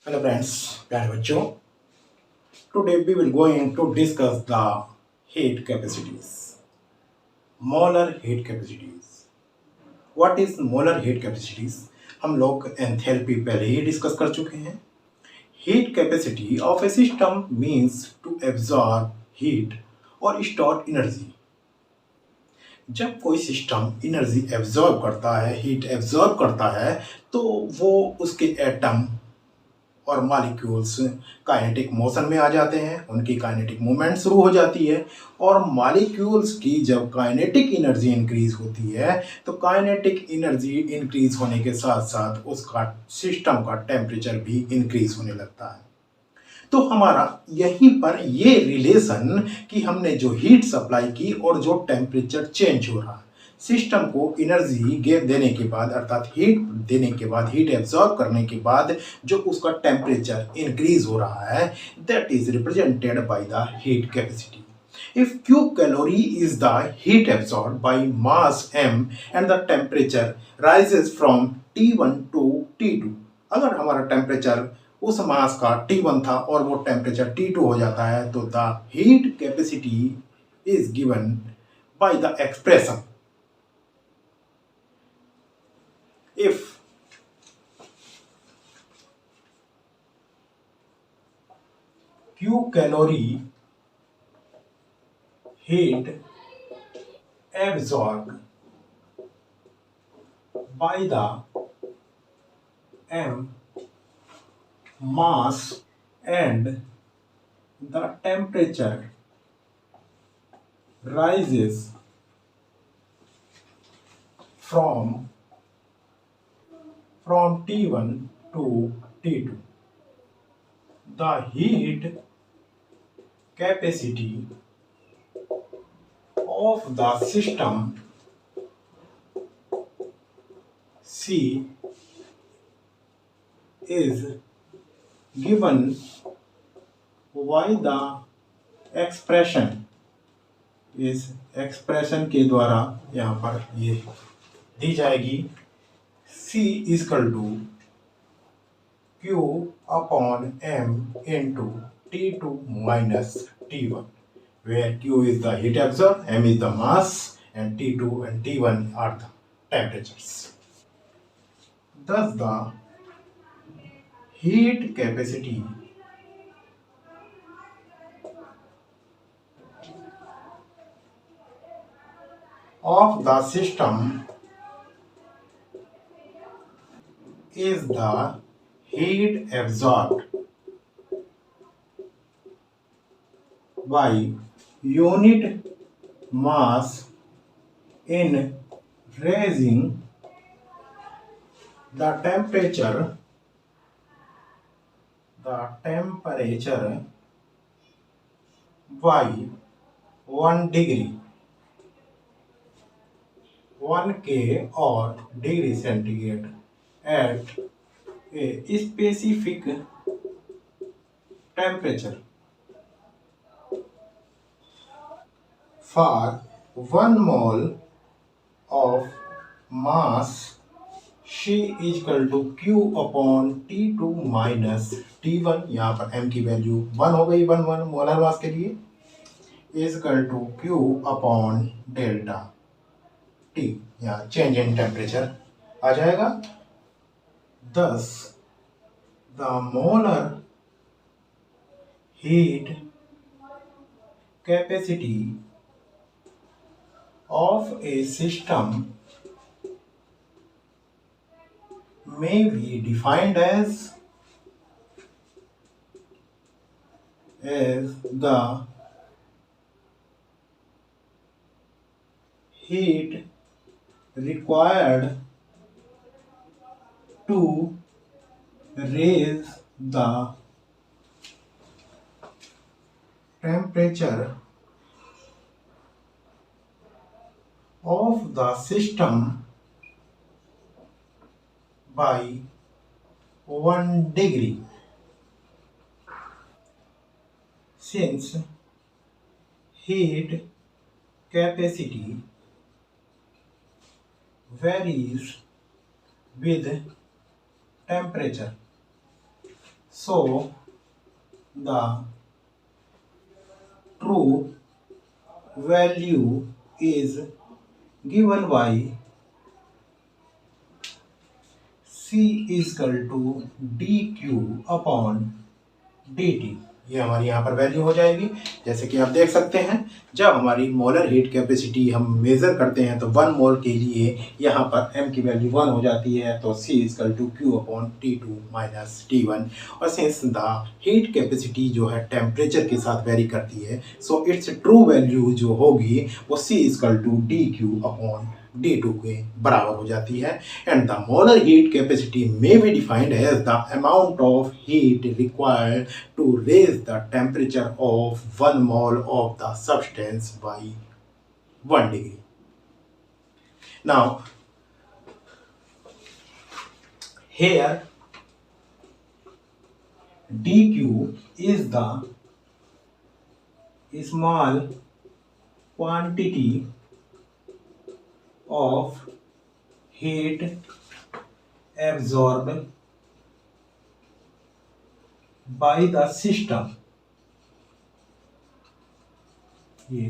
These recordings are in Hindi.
हेलो फ्रेंड्स, प्यारे बच्चों। Today we will going to discuss the heat capacities, molar heat capacities. What is molar heat capacities? हम लोग एंथैल्पी पहले ही डिस्कस कर चुके हैं। Heat capacity of a system means to absorb heat और स्टोर एनर्जी। जब कोई सिस्टम एनर्जी एब्जॉर्ब करता है, हीट एब्जॉर्ब करता है, तो वो उसके एटम और मॉलिक्यूल्स काइनेटिक मोशन में आ जाते हैं, उनकी काइनेटिक मूवमेंट शुरू हो जाती है। और मॉलिक्यूल्स की जब काइनेटिक एनर्जी इंक्रीज होती है, तो काइनेटिक एनर्जी इंक्रीज होने के साथ साथ उसका सिस्टम का टेम्परेचर भी इंक्रीज होने लगता है। तो हमारा यहीं पर ये रिलेशन कि हमने जो हीट सप्लाई की और जो टेम्परेचर चेंज हो रहा है, सिस्टम को एनर्जी गेप देने के बाद, अर्थात हीट देने के बाद, हीट एब्जॉर्ब करने के बाद जो उसका टेम्परेचर इंक्रीज हो रहा है, that is represented by the heat capacity. If Q calorie is the heat absorbed by mass m and the temperature rises from T1 to T2, अगर हमारा टेम्परेचर उस मास का T1 था और वो टेम्परेचर T2 हो जाता है, तो the heat capacity is given by the expression if Q calorie heat absorbed by the m mass and the temperature rises from T1 to T2. The heat capacity of the system C is given by the expression, इस एक्सप्रेशन के द्वारा यहाँ पर ये दी जाएगी. C is equal to Q upon M into T2 minus T1, where Q is the heat absorbed, M is the mass, and T2 and T1 are the temperatures. Thus, the heat capacity of the system is the heat absorbed by unit mass in raising the temperature by 1 degree, 1 K or degree centigrade at a specific temperature. For 1 mole of mass, C is equal to Q upon T2 minus T1, यहाँ पर M की वैल्यू 1 हो गई, 1 मोलर मास के लिए, is equal to Q upon delta T, यहाँ चेंज इन टेम्परेचर आ जाएगा. Thus, the molar heat capacity of a system may be defined as the heat required to raise the temperature of the system by 1 degree. Since heat capacity varies with temperature, So the true value is given by C is equal to dq upon dt। ये हमारी यहाँ पर वैल्यू हो जाएगी। जैसे कि आप देख सकते हैं, जब हमारी मोलर हीट कैपेसिटी हम मेजर करते हैं तो 1 मोल के लिए यहाँ पर m की वैल्यू 1 हो जाती है, तो C is equal to Q upon T2 minus T1। और सिंस द हीट कैपेसिटी जो है टेम्परेचर के साथ वेरी करती है, सो इट्स ट्रू वैल्यू जो होगी वो C is equal to DQ upon D2 के बराबर हो जाती है। And the molar heat capacity may be defined as the amount of heat required to raise the temperature of 1 mole of the substance by 1 degree. Now, here dq is the small quantity of heat absorbed by the system। ये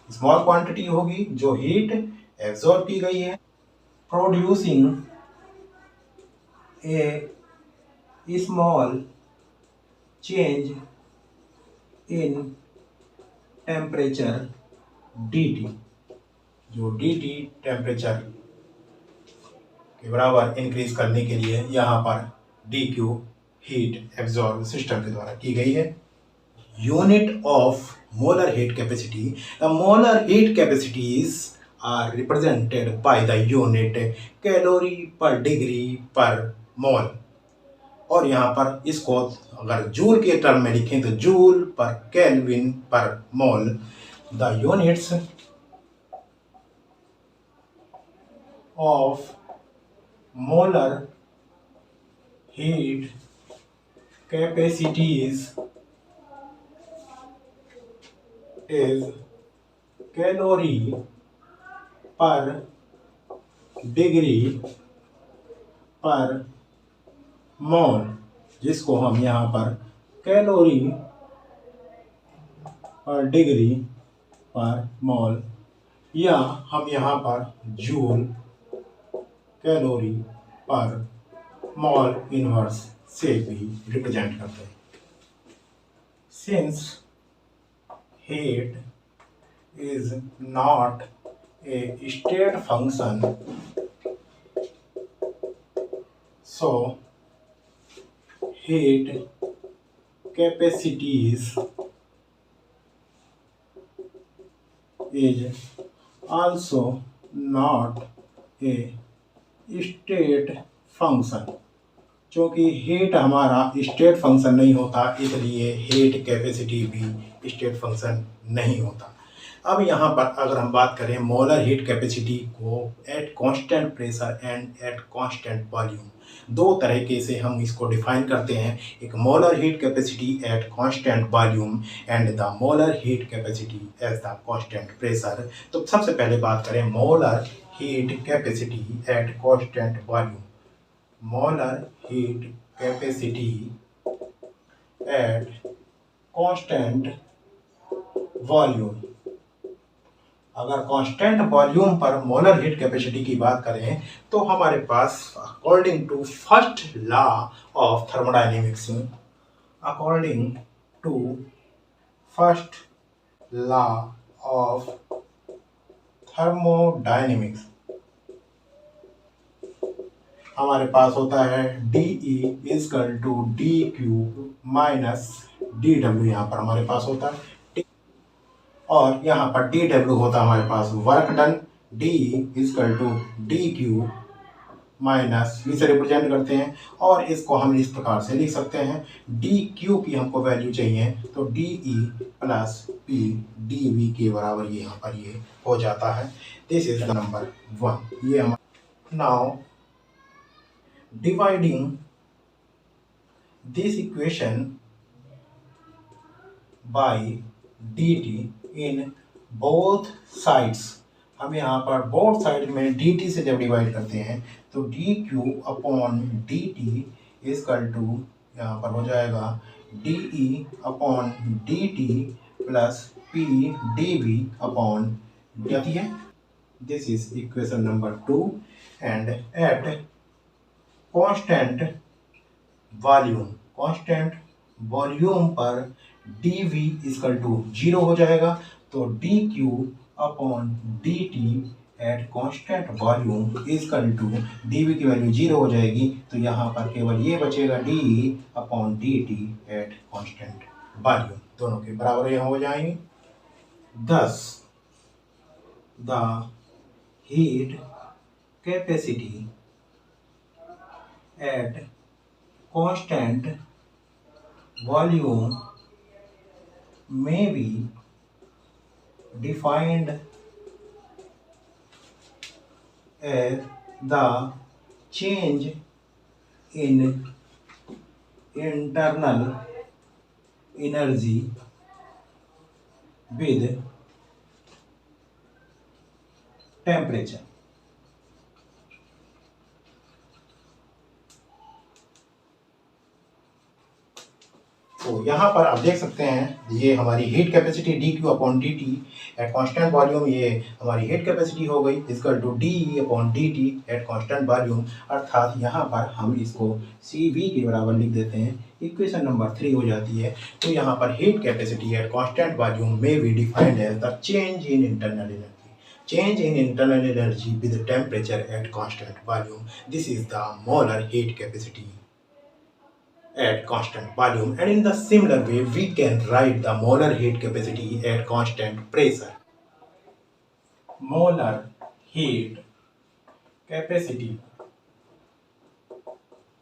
स्मॉल क्वांटिटी होगी जो हीट एब्जॉर्ब की गई है, producing A small change in temperature dt। जो dt टेम्परेचर के बराबर इंक्रीज करने के लिए यहाँ पर dq हीट एब्जॉर्ब सिस्टम के द्वारा की गई है। Unit of molar heat capacity, the molar heat capacities are represented by the unit calorie per degree per mole. और यहाँ पर इसको अगर जूल के टर्म में लिखें तो joule per kelvin per mole. The units of molar heat capacities is calorie per degree पर मोल, जिसको हम यहाँ पर कैलोरी पर डिग्री पर मोल या हम यहाँ पर जूल कैलोरी पर मोल इनवर्स से भी रिप्रेजेंट करते हैं। Since heat is not a state function, so heat capacities is also not a state function. क्योंकि हीट हमारा स्टेट फंक्शन नहीं होता, इसलिए हीट कैपेसिटी भी स्टेट फंक्शन नहीं होता। अब यहाँ पर अगर हम बात करें मोलर हीट कैपेसिटी को eight constant pressure and at constant volume, दो तरीके से हम इसको डिफाइन करते हैं, एक molar heat capacity at constant volume and the molar heat capacity as the constant pressure. तो सबसे पहले बात करें molar heat capacity at constant volume. Molar heat capacity at constant volume. अगर कांस्टेंट वॉल्यूम पर मोलर हीट कैपेसिटी की बात करें तो हमारे पास according to first law of thermodynamics, according to first law of thermodynamics हमारे पास होता है D E equal to D Q minus D W, यहाँ पर हमारे पास होता है, और यहाँ पर डी डब्ल्यू होता है हमारे पास work done. D equal to D Q minus V से रिप्रेजेंट करते हैं, और इसको हम इस प्रकार से लिख सकते हैं, डी क्यू की हमको वैल्यू चाहिए तो D E plus P D V के बराबर ये यहाँ पर ये हो जाता है। This is the number 1। ये हमारा now dividing this equation by dt in both sides, हम यहाँ पर बोथ साइड में dt से जब डिवाइड करते हैं तो dq upon dt is equal to यहाँ पर हो जाएगा D E upon D T plus P D V upon D है. This is equation number 2 and at constant volume पर डी वी इजकल टू 0 हो जाएगा. तो D Q upon D T at constant volume equal to D V की वैल्यू 0 हो जाएगी. तो यहाँ पर केवल ये बचेगा D upon D T at constant volume, दोनों के बराबर यहाँ हो जाएंगे. thus the heat capacity at constant volume may be defined as the change in internal energy with temperature. तो यहाँ पर आप देख सकते हैं ये हमारी heat capacity D Q upon D T at constant volume, ये हमारी हीट कैपेसिटी हो गई equal to D E upon D T at constant volume. अर्थात यहाँ पर हम इसको सी वी के बराबर लिख देते हैं. इक्वेशन नंबर 3 हो जाती है. तो यहाँ पर heat capacity at constant volume में be defined as the change in internal energy with temperature at constant volume. This is the molar heat capacity at constant volume, and in the similar way we can write the molar heat capacity at constant pressure. Molar heat capacity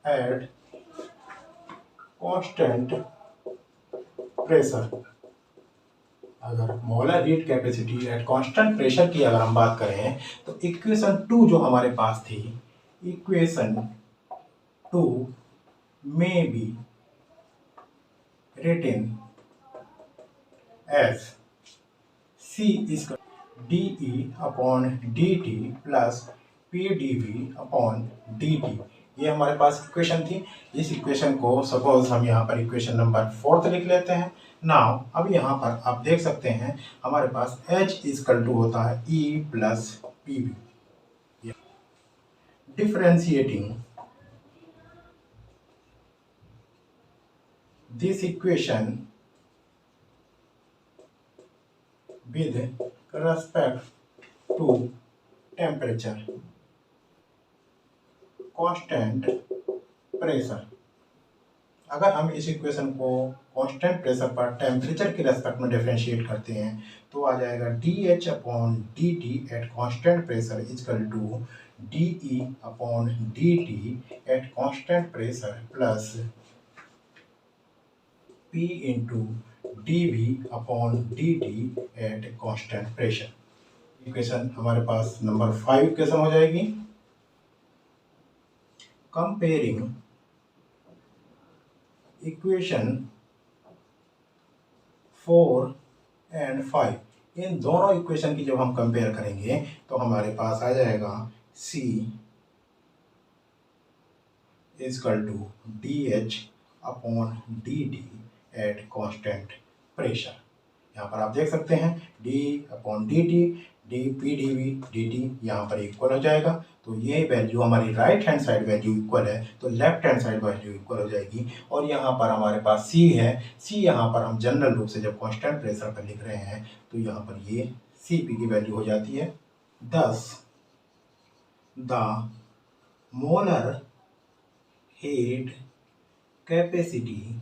at constant pressure. अगर molar heat capacity at constant pressure की अगर हम बात करें तो इक्वेशन 2 जो हमारे पास थी, equation 2 may be written as C is dE upon dt plus PdV upon dt. ये हमारे पास इक्वेशन थी. इस इक्वेशन को सपोज हम यहाँ पर इक्वेशन नंबर 4 लिख लेते हैं. नाउ अब यहाँ पर आप देख सकते हैं हमारे पास H इजकल टू होता है E plus P V. Differentiating this equation with respect to temperature, constant pressure. अगर हम इस इक्वेशन को कांस्टेंट प्रेशर पर टेम्परेचर के रेस्पेक्ट में डिफरेंशिएट करते हैं तो आ जाएगा D H upon D T at constant pressure is equal to D E upon D T at constant pressure plus P into dV upon dt at constant pressure. Equation हमारे पास नंबर 5 इक्वेशन हो जाएगी. कंपेयरिंग इक्वेशन 4 एंड 5, इन दोनों इक्वेशन की जब हम कंपेयर करेंगे तो हमारे पास आ जाएगा C is equal to D H upon D T at constant pressure. यहाँ पर आप देख सकते हैं D upon D T D P D V D T यहाँ पर इक्वल हो जाएगा. तो ये वैल्यू हमारी right hand side value equal है तो left hand side value equal हो जाएगी. और यहाँ पर हमारे पास सी है. सी यहाँ पर हम जनरल रूप से जब कांस्टेंट प्रेशर पर लिख रहे हैं तो यहाँ पर ये सी पी की वैल्यू हो जाती है. thus the molar heat capacity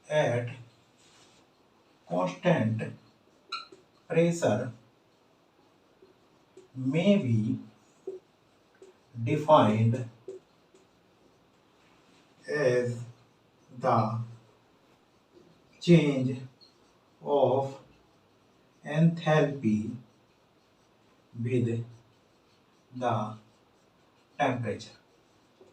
at constant pressure may be defined as the change of enthalpy with the temperature.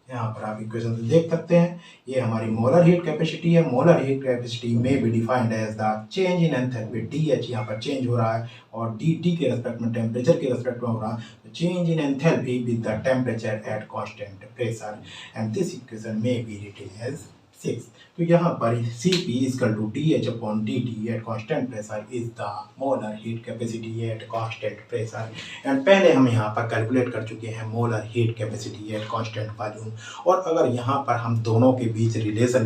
यहाँ पर आप इक्वेशन से देख सकते हैं, ये हमारी मोलर हीट कैपेसिटी है। Molar heat capacity may be defined as the change in enthalpy, D यहाँ पर चेंज हो रहा है और डी के रेस्पेक्ट में, टेम्परेचर के रेस्पेक्ट में हो रहा है। Change in enthalpy with the temperature at constant pressure and this equation में बी रिटन एज 6। तो यहाँ पर Cp equal to DH upon dt at constant pressure is the molar heat capacity at constant pressure. And पहले हम यहाँ पर कैलकुलेट कर चुके हैं molar heat capacity at constant volume. और अगर यहाँ पर हम दोनों के बीच relation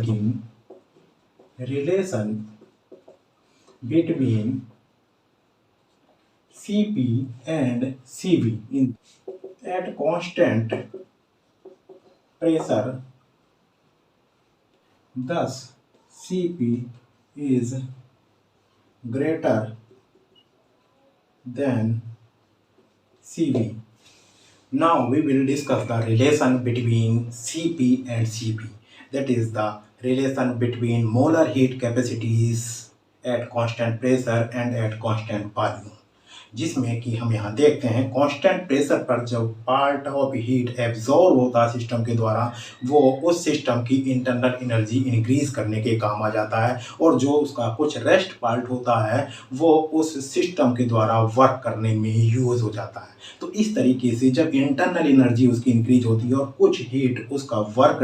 between Cp and Cv in eight constant pressure, thus Cp is greater than Cv. Now we will discuss the relation between Cp and Cv. That is the relation between molar heat capacities at constant pressure and at constant volume, जिसमें कि हम यहाँ देखते हैं कांस्टेंट प्रेशर पर जो पार्ट ऑफ हीट एब्जॉर्ब होता है सिस्टम के द्वारा, वो उस सिस्टम की इंटरनल एनर्जी इंक्रीज करने के काम आ जाता है, और जो उसका कुछ रेस्ट पार्ट होता है वो उस सिस्टम के द्वारा वर्क करने में यूज हो जाता है। तो इस तरीके से जब इंटरनल एनर्जी उसकी इंक्रीज होती है और कुछ हीट उसका वर्क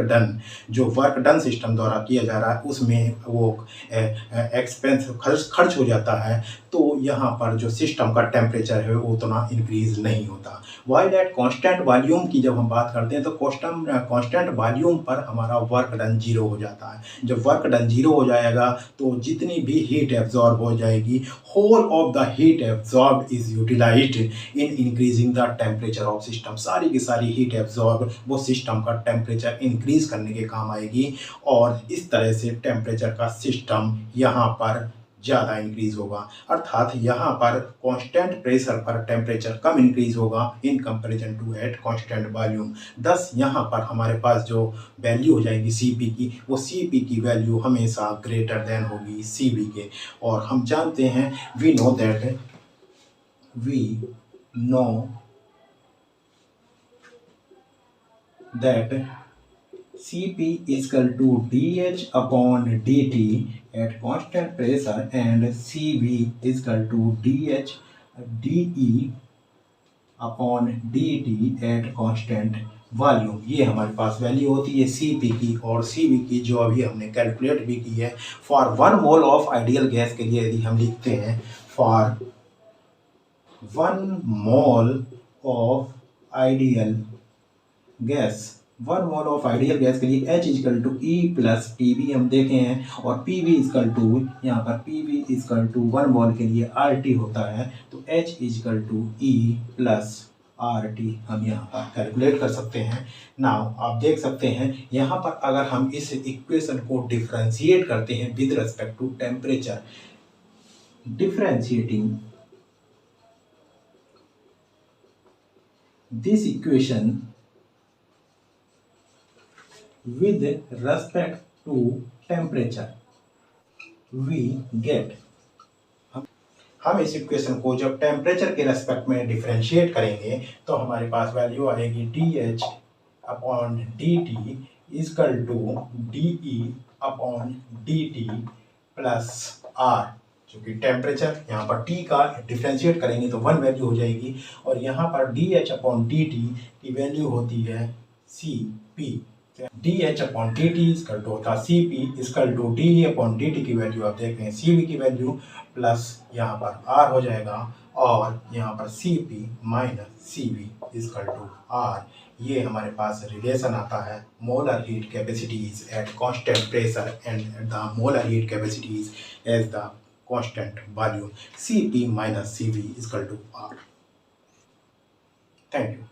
डन सिस्टम द्वारा किया जा रहा है उसमें वो एक्सपेंस खर्च हो जाता है, तो यहाँ पर जो सिस्टम का टेम्परेचर है वो उतना इंक्रीज नहीं होता। वाइल एट कांस्टेंट वॉल्यूम की जब हम बात करते हैं तो कांस्टेंट वॉल्यूम पर हमारा वर्क डन जीरो हो जाता है। जब वर्क डन जीरो हो जाएगा तो जितनी भी हीट एब्जॉर्ब हो जाएगी, whole of the heat absorb is utilized in increasing the temperature of system. सारी की सारी हीट एब्जॉर्ब वो सिस्टम का टेम्परेचर इंक्रीज करने के काम आएगी, और इस तरह से टेम्परेचर का सिस्टम यहाँ पर ज़्यादा इंक्रीज होगा। अर्थात यहाँ पर कांस्टेंट प्रेशर पर टेम्परेचर कम इंक्रीज होगा in comparison to at constant volume. Thus यहाँ पर हमारे पास जो वैल्यू हो जाएगी Cp की, वो Cp की वैल्यू हमेशा ग्रेटर देन होगी Cv के। और हम जानते हैं we know that Cp is equal to dH upon dt at constant pressure and Cv is equal to dH dE upon dt at constant volume. ये हमारे पास वैल्यू होती है Cp की और Cv की, जो अभी हमने कैलकुलेट भी की है। For 1 mole of ideal gas के लिए यदि हम लिखते हैं for 1 mole of ideal gas, 1 mole of ideal gas के लिए H is equal to E plus PV हम देखे हैं, और PV इजकल टू, यहाँ पर PV इजकल टू 1 मोल के लिए RT होता है, तो H is equal to E plus RT हम यहाँ पर कैलकुलेट कर सकते हैं। नाउ आप देख सकते हैं यहाँ पर अगर हम इस इक्वेशन को डिफरेंशिएट करते हैं with respect to temperature, differentiating this equation with respect to temperature we get, हम इस इक्वेशन को जब टेम्परेचर के रेस्पेक्ट में डिफरेंशिएट करेंगे तो हमारे पास वैल्यू आएगी DH upon DT is equal to DE upon DT plus R, जो कि टेम्परेचर यहाँ पर T का डिफरेंशिएट करेंगे तो 1 वैल्यू हो जाएगी, और यहाँ पर DH अपॉन DT की वैल्यू होती है Cp। DH upon dt is equal to होता है Cp is equal to DE upon dt की वैल्यू आप देख रहे हैं Cv की वैल्यू प्लस यहाँ पर R हो जाएगा, और यहाँ पर Cp minus Cv is equal to R। ये हमारे पास रिलेशन आता है molar heat capacities at constant pressure and the molar heat capacities as the constant volume. Cp minus Cv is equal to R। Thank you.